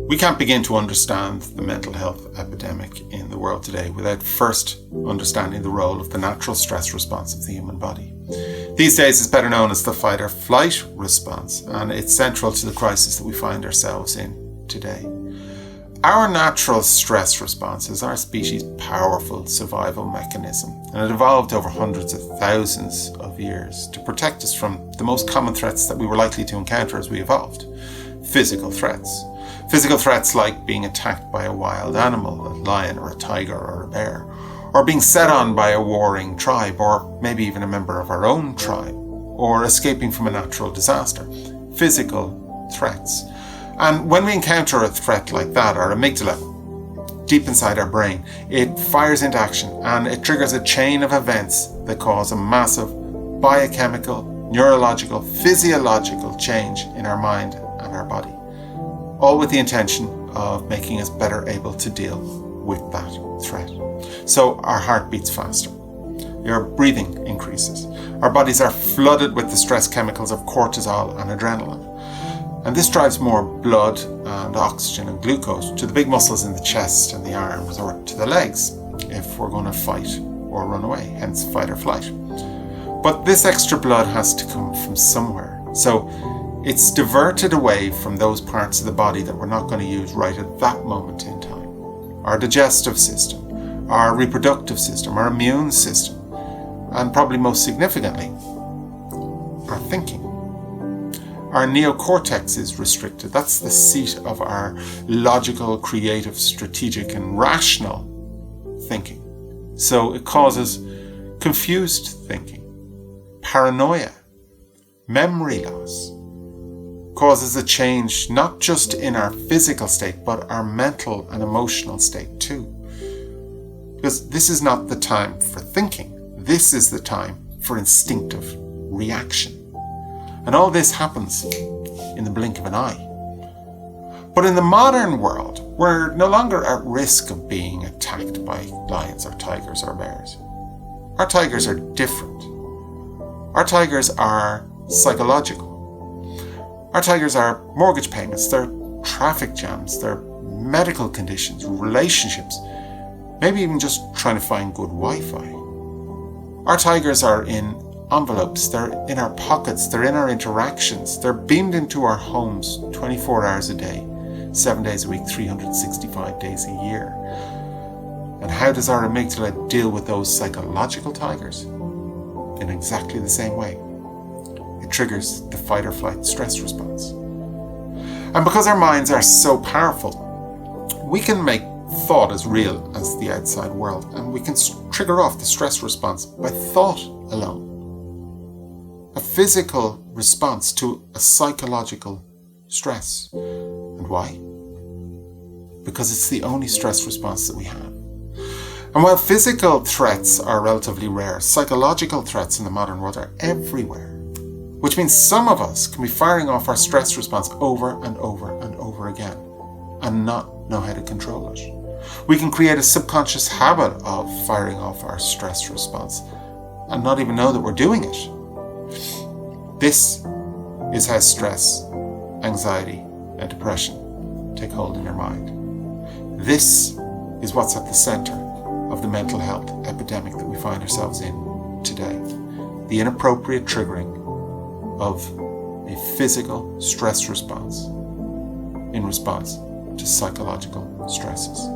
We can't begin to understand the mental health epidemic in the world today without first understanding the role of the natural stress response of the human body. These days it's better known as the fight or flight response, and it's central to the crisis that we find ourselves in today. Our natural stress response is our species' powerful survival mechanism, and it evolved over hundreds of thousands of years to protect us from the most common threats that we were likely to encounter as we evolved. Physical threats. Physical threats like being attacked by a wild animal, a lion or a tiger or a bear, or being set on by a warring tribe, or maybe even a member of our own tribe, or escaping from a natural disaster. Physical threats. And when we encounter a threat like that, our amygdala, deep inside our brain, it fires into action and it triggers a chain of events that cause a massive biochemical, neurological, physiological change in our mind and our body, all with the intention of making us better able to deal with that threat. So our heart beats faster, our breathing increases, our bodies are flooded with the stress chemicals of cortisol and adrenaline. And this drives more blood and oxygen and glucose to the big muscles in the chest and the arms, or to the legs if we're going to fight or run away, hence fight or flight. But this extra blood has to come from somewhere. So it's diverted away from those parts of the body that we're not going to use right at that moment in time. Our digestive system, our reproductive system, our immune system, and probably most significantly, our thinking. Our neocortex is restricted. That's the seat of our logical, creative, strategic, and rational thinking. So it causes confused thinking, paranoia, memory loss, causes a change not just in our physical state, but our mental and emotional state too. Because this is not the time for thinking. This is the time for instinctive reaction. And all this happens in the blink of an eye. But in the modern world, we're no longer at risk of being attacked by lions or tigers or bears. Our tigers are different. Our tigers are psychological. Our tigers are mortgage payments, they're traffic jams, they're medical conditions, relationships, maybe even just trying to find good Wi-Fi. Our tigers are in envelopes, they're in our pockets, they're in our interactions, they're beamed into our homes 24 hours a day, 7 days a week, 365 days a year. And how does our amygdala deal with those psychological tigers? In exactly the same way. It triggers the fight or flight stress response. And because our minds are so powerful, we can make thought as real as the outside world, and we can trigger off the stress response by thought alone. A physical response to a psychological stress. And why? Because it's the only stress response that we have. And while physical threats are relatively rare, psychological threats in the modern world are everywhere. Which means some of us can be firing off our stress response over and over and over again and not know how to control it. We can create a subconscious habit of firing off our stress response and not even know that we're doing it. This is how stress, anxiety, and depression take hold in your mind. This is what's at the center of the mental health epidemic that we find ourselves in today. The inappropriate triggering of a physical stress response in response to psychological stresses.